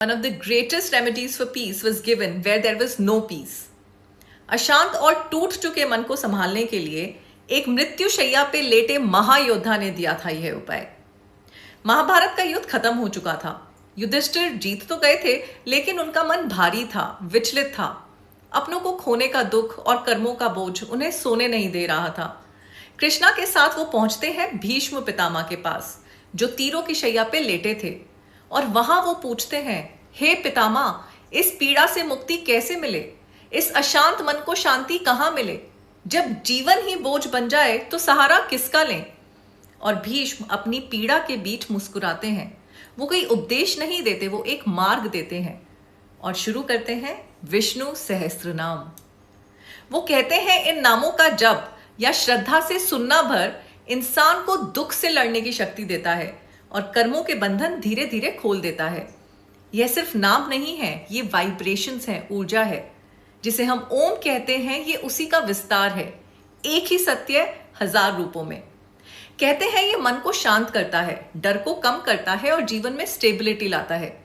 One of the greatest remedies for peace was given where there was no peace. अशांत और टूट चुके मन को संभालने के लिए एक मृत्यु शैया पे लेटे महायोद्धा ने दिया था यह उपाय। महाभारत का युद्ध खत्म हो चुका था। युधिष्ठिर जीत तो गए थे, लेकिन उनका मन भारी था, विचलित था। अपनों को खोने का दुख और कर्मों का बोझ उन्हें सोने नहीं दे रहा था। कृष्णा के साथ वो पहुंचते हैं भीष्म पितामह के पास, जो तीरों की शैया पे लेटे थे, और वहां वो पूछते हैं, हे पितामह, इस पीड़ा से मुक्ति कैसे मिले? इस अशांत मन को शांति कहां मिले? जब जीवन ही बोझ बन जाए तो सहारा किसका लें? और भीष्म अपनी पीड़ा के बीच मुस्कुराते हैं। वो कोई उपदेश नहीं देते, वो एक मार्ग देते हैं और शुरू करते हैं विष्णु सहस्त्र नाम। वो कहते हैं, इन नामों का जप या श्रद्धा से सुनना भर इंसान को दुख से लड़ने की शक्ति देता है और कर्मों के बंधन धीरे धीरे खोल देता है। यह सिर्फ नाम नहीं है, ये वाइब्रेशंस हैं, ऊर्जा है। जिसे हम ओम कहते हैं, ये उसी का विस्तार है। एक ही सत्य 1000 रूपों में। कहते हैं ये मन को शांत करता है, डर को कम करता है और जीवन में स्टेबिलिटी लाता है।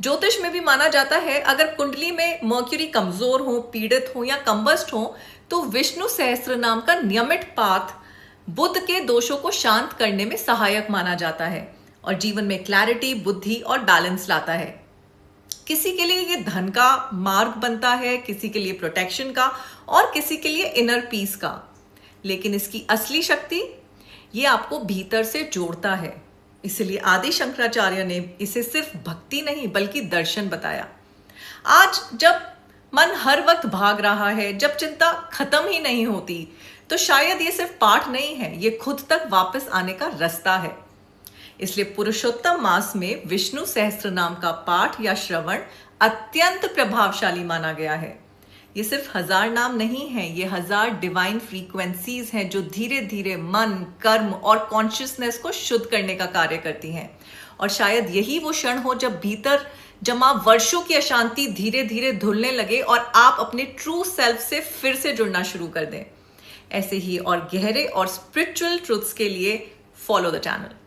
ज्योतिष में भी माना जाता है, अगर कुंडली में मर्क्यूरी कमजोर हो, पीड़ित हो या कंबस्ट हो, तो विष्णु सहस्त्र नाम का नियमित पाठ बुध के दोषों को शांत करने में सहायक माना जाता है और जीवन में क्लैरिटी, बुद्धि और बैलेंस लाता है। किसी के लिए ये धन का मार्ग बनता है, किसी के लिए प्रोटेक्शन का और किसी के लिए इनर पीस का। लेकिन इसकी असली शक्ति ये आपको भीतर से जोड़ता है। इसलिए आदि शंकराचार्य ने इसे सिर्फ भक्ति नहीं बल्कि दर्शन बताया। आज जब मन हर वक्त भाग रहा है, जब चिंता खत्म ही नहीं होती, तो शायद ये सिर्फ पाठ नहीं है, ये खुद तक वापस आने का रास्ता है। इसलिए पुरुषोत्तम मास में विष्णु सहस्त्र नाम का पाठ या श्रवण अत्यंत प्रभावशाली माना गया है। ये सिर्फ 1000 नाम नहीं है, ये 1000 डिवाइन फ्रीक्वेंसीज हैं जो धीरे धीरे मन, कर्म और कॉन्शियसनेस को शुद्ध करने का कार्य करती हैं। और शायद यही वो क्षण हो जब भीतर जमा वर्षों की अशांति धीरे धीरे धुलने लगे और आप अपने ट्रू सेल्फ से फिर से जुड़ना शुरू कर दें। ऐसे ही और गहरे और स्पिरिचुअल ट्रुथ्स के लिए फॉलो द चैनल।